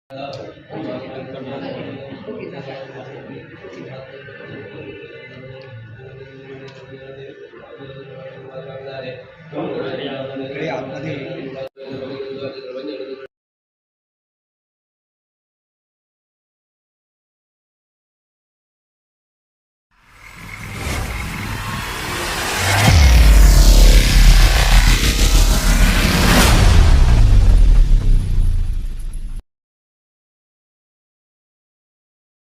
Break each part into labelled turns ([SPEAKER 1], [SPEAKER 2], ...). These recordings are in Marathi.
[SPEAKER 1] इकडे आतमध्ये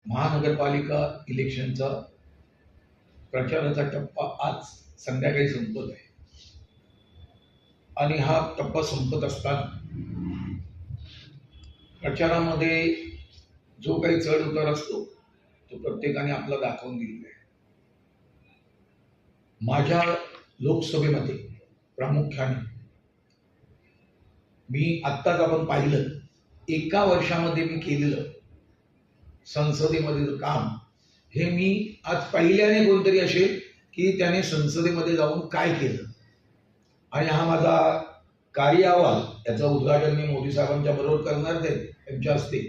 [SPEAKER 1] महानगरपालिका इलेक्शनचा प्रचाराचा टप्पा आज संध्याकाळी संपत आहे आणि हा टप्पा संपत असताना प्रचारामध्ये जो काही चढ उतार असतो तो प्रत्येकाने आपला दाखवून दिलेला आहे. माझ्या लोकसभेमध्ये प्रामुख्याने मी आत्ताच आपण पाहिलं एका वर्षामध्ये मी केलेलं संसदेमधील काम हे मी आज पहिल्याने कोणतरी असेल की त्याने संसदेमध्ये जाऊन काय केलं आणि हा माझा कार्य अहवाल याचं उद्घाटन मी मोदी साहेबांच्या बरोबर करणार त्यांच्या हस्ते,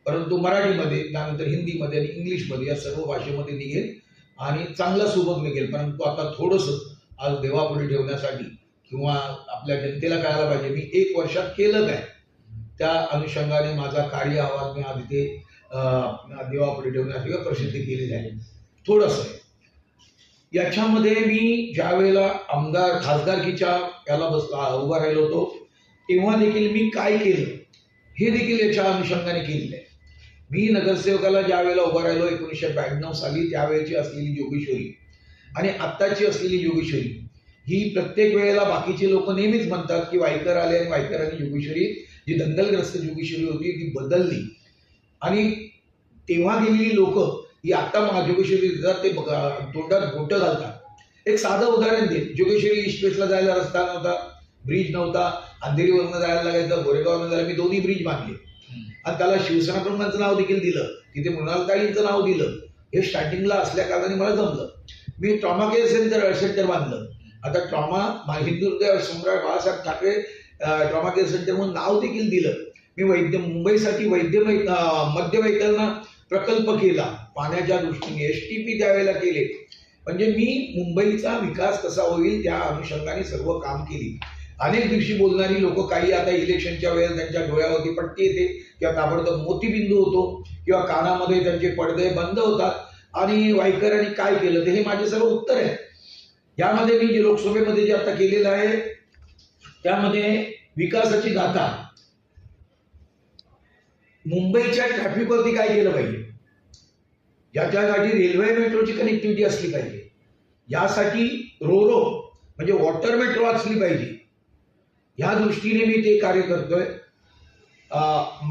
[SPEAKER 1] परंतु मराठीमध्ये त्यानंतर हिंदीमध्ये आणि इंग्लिशमध्ये या सर्व भाषेमध्ये निघेल आणि चांगला सुबक निघेल. परंतु आता थोडंसं आज देवापुढे ठेवण्यासाठी किंवा आपल्या जनतेला कळायला पाहिजे मी एक वर्षात केलं काय, त्या अनुषंगाने माझा कार्य अहवाल मी आज इथे देवापुढे ठेवण्यासाठी प्रसिद्धी केलेली आहे. थोडंसं याच्यामध्ये मी ज्या वेळेला आमदार खासदारकीच्या याला उभा राहिलो होतो तेव्हा देखील मी काय केलं हे देखील याच्या अनुषंगाने केलेलं आहे. मी नगरसेवकाला ज्या वेळेला उभा राहिलो 1992 साली त्यावेळेची असलेली जोगेश्वरी आणि आत्ताची असलेली जोगेश्वरी ही प्रत्येक वेळेला बाकीचे लोक नेहमीच म्हणतात की वायकर आले आणि वायकरांनी जोगेश्वरी जी दंगलग्रस्त जोगेश्वरी होती ती बदलली आणि तेव्हा गेलेली लोक ही आता जोगेश्वरी देतात ते तोंडात बोटं घालतात. एक साधं उदाहरण दे, जोगेश्वरी ईस्टवेस्टला जायला रस्ता नव्हता, ब्रिज नव्हता, अंधेरीवरनं जायला लागायचं, गोरेगावनं जायला मी दोन्ही ब्रिज बांधले आणि त्याला शिवसेना प्रमुखांचं नाव देखील दिलं, तिथे मृणालताईंचं नाव दिलं. हे स्टार्टिंगला असल्या कारणाने मला जमलं. मी ट्रॉमा केअर सेंटर बांधलं. आता ट्रॉमा हिंदुहृदय सम्राट Balasaheb Thackeray trauma care centre म्हणून नाव देखील दिलं. मी मुंबईसाठी मध्यवैकल्य प्रकल्प केला पाण्याच्या दृष्टीने, STP त्यावेळेला केले. म्हणजे मी मुंबईचा विकास कसा होईल त्या अनुषंगाने सर्व काम केली. अनेक दिवशी बोलणारी लोक काही आता इलेक्शनच्या वेळेस त्यांच्या डोळ्यावरती पट्टी येते किंवा ताबडतोब मोतीबिंदू होतो किंवा कानामध्ये त्यांचे पडदे बंद होतात आणि वायकरांनी काय केलं ते हे माझे सर्व उत्तर आहे. यामध्ये मी जे लोकसभेमध्ये जे आता केलेलं आहे त्यामध्ये विकासाची गाथा, मुंबईच्या ट्रॅफिकवरती काय केलं पाहिजे, ज्याच्यासाठी रेल्वे मेट्रोची कनेक्टिव्हिटी असली पाहिजे, यासाठी रोरो म्हणजे वॉटर मेट्रो असली पाहिजे, या दृष्टीने मी ते कार्य करतोय.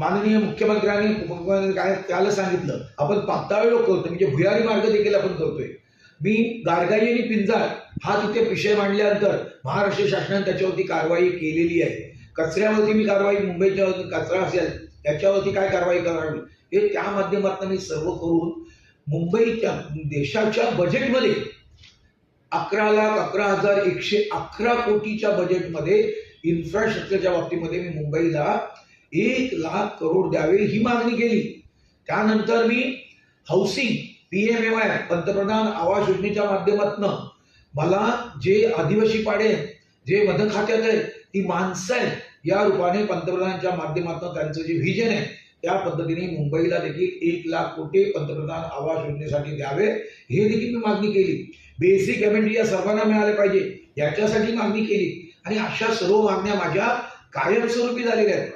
[SPEAKER 1] माननीय मुख्यमंत्र्यांनी काय त्याला सांगितलं आपण पाताळ लोक करतो म्हणजे भुयारी मार्ग देखील आपण करतोय. मी गारगाई आणि पिंजाळ हा तिथे विषय मांडल्यानंतर महाराष्ट्र शासनाने त्याच्यावरती कारवाई केलेली आहे. कचऱ्यावरती मी कारवाई, मुंबईच्या कचरा असेल त्याच्यावरती काय कारवाई करावी हे त्या माध्यमातून मी सर्व करून मुंबईच्या देशाच्या बजेटमध्ये 11,11,111 कोटीच्या बजेटमध्ये इन्फ्रास्ट्रक्चरच्या बाबतीमध्ये मी मुंबईला 1,00,000 करोड द्यावे ही मागणी केली. त्यानंतर मी हाऊसिंग PMAY पंतप्रधान आवास योजनेच्या माध्यमातून मला जे आदिवासी पाडे जे मदत खात्यात आहे ती माणसं आहे या रूपाने पंतप्रधानांच्या माध्यमातून त्यांचं जे व्हिजन आहे त्या पद्धतीने मुंबईला देखील 1,00,000 कोटी पंतप्रधान आवास योजनेसाठी द्यावे हे देखील मी मागणी केली. बेसिक एमेनिटी या सर्वांना मिळाले पाहिजे याच्यासाठी मागणी केली आणि अशा सर्व मागण्या माझ्या कायमस्वरूपी झालेल्या आहेत.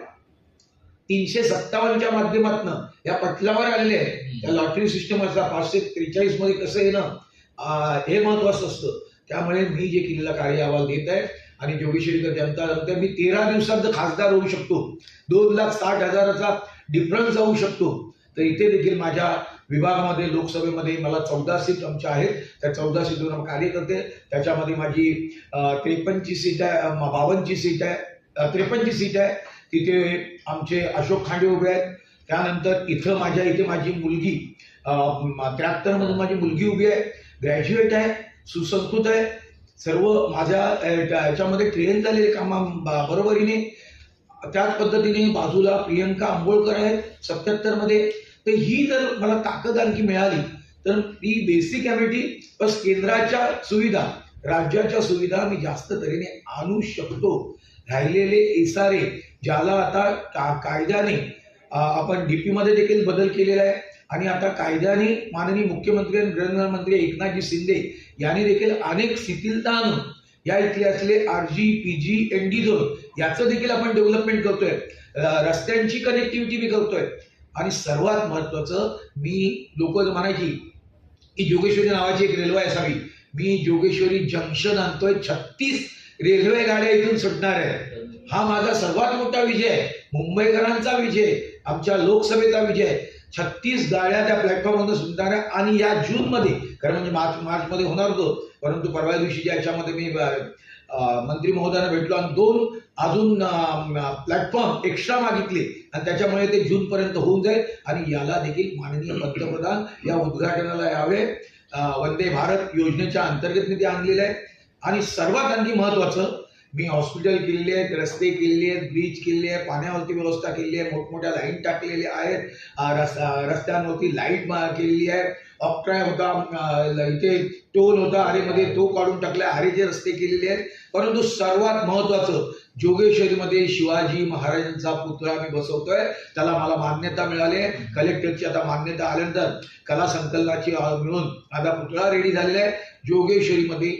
[SPEAKER 1] 357च्या माध्यमातून या पटलावर आलेले आहे. त्या लॉटरी सिस्टम असता 543 मध्ये कसं येणं हे महत्वाचं असतं. त्यामुळे मी जे केलेला कार्य अहवाल देत आहे आणि जोगेश्वरीकर जनता नंतर मी 13 दिवसात खासदार होऊ शकतो, 2,60,000चा डिफरन्स जाऊ शकतो. तर इथे देखील माझ्या विभागामध्ये लोकसभेमध्ये मला 14 सीट आमच्या आहेत. त्या 14 सीटवर कार्य करते. त्याच्यामध्ये माझी 53ची सीट आहे, 52ची सीट आहे, 53ची सीट आहे. तिथे आमचे अशोक खांडे उभे आहेत. त्यानंतर इथं माझी मुलगी 73 मधून माझी मुलगी उभी आहे, ग्रॅज्युएट आहे, सुसंस्कृत आहे, सर्व माझ्या याच्यामध्ये ट्रेन झालेले कामा बरोबरीने त्याच पद्धतीने बाजूला प्रियंका आंबोळकर आहेत 77 मध्ये. तर ही जर मला ताकद आणखी मिळाली तर ती बेसिक अॅम्युनिटी प्लस केंद्राच्या सुविधा, राज्याच्या सुविधा मी जास्त तऱ्हेने आणू शकतो. राहिलेले एसआरए ज्याला आता कायद्याने आपण डीपी मध्ये देखील बदल केलेला आहे आणि आता कायद्याने माननीय मुख्यमंत्री आणि गृहनिर्माण रत्नाजी शिंदे यांनी देखील अनेक शिथिलता आणून या इथले असले आरजी, पीजी, एनडी झोन याचं देखील आपण डेव्हलपमेंट करतोय. रस्त्यांची कनेक्टिव्हिटी बी करतोय. आणि सर्वात महत्वाचं, मी लोक म्हणायची की जोगेश्वरी नावाची एक रेल्वे असावी. मी जोगेश्वरी जंक्शन आणतोय. 36 रेल्वे गाड्या इथून सुटणार आहे. हा माझा सर्वात मोठा विजय आहे. मुंबईकरांचा विजय, आमच्या लोकसभेचा विजय आहे. 36 गाड्या त्या प्लॅटफॉर्मवर सुटणार आहे. आणि या जून मध्ये, खरं म्हणजे मार्च मध्ये होणार होतो, परंतु परवा दिवशी याच्यामध्ये मी मंत्री महोदयांना भेटलो आणि 2 अजून प्लॅटफॉर्म एक्स्ट्रा मागितले आणि त्याच्यामुळे ते जून पर्यंत होऊन जाईल. आणि याला देखील माननीय पंतप्रधान या उद्घाटनाला यावे. वंदे भारत योजनेच्या अंतर्गत मी ते आणलेलं आहे. आणि सर्वात आणखी महत्वाचं, मी हॉस्पिटल केलेले आहेत, रस्ते केलेले आहेत, ब्रिज केलेले आहे, पाण्यावरती व्यवस्था केलेली आहे, मोठमोठ्या लाईन टाकलेल्या आहेत, रस्त्यांवरती लाईट केलेली आहे. ऑक्ट्राय होता, इथे टोल होता आरेमध्ये, तो काढून टाकला, आरेचे रस्ते केलेले आहेत. परंतु सर्वात महत्वाचं, जोगेश्वरीमध्ये शिवाजी महाराजांचा पुतळा मी बसवतोय. त्याला मला मान्यता मिळाली आहे. कलेक्टरची आता मान्यता आल्यानंतर कला संकलनाची मिळून आता पुतळा रेडी झालेला आहे. जोगेश्वरीमध्ये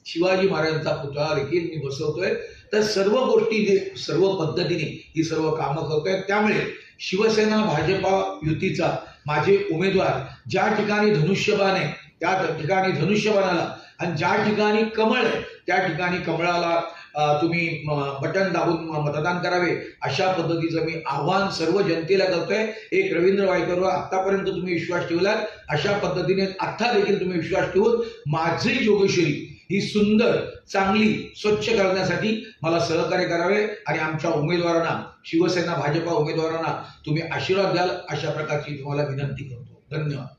[SPEAKER 1] शिवाजी महाराजांचा पुतळा देखील मी बसवतोय. तर सर्व गोष्टी, सर्व पद्धतीने ही सर्व कामं करतोय. त्यामुळे शिवसेना भाजपा युतीचा माझे उमेदवार ज्या ठिकाणी धनुष्यबाण आहे त्या ठिकाणी धनुष्यबाणाला, आणि ज्या ठिकाणी कमळ आहे त्या ठिकाणी कमळाला तुम्ही बटन दाबून मतदान करावे, अशा पद्धतीचं मी आव्हान सर्व जनतेला करतोय. एक रवींद्र वायकरवर आतापर्यंत तुम्ही विश्वास ठेवलात, अशा पद्धतीने आता देखील तुम्ही विश्वास ठेवून माझी जोगेश्वरी ही सुंदर, चांगली, स्वच्छ करण्यासाठी मला सहकार्य करावे. आणि आमच्या उमेदवारांना, शिवसेना भाजपा उमेदवारांना तुम्ही आशीर्वाद द्याल, अशा प्रकारची तुम्हाला विनंती करतो. धन्यवाद.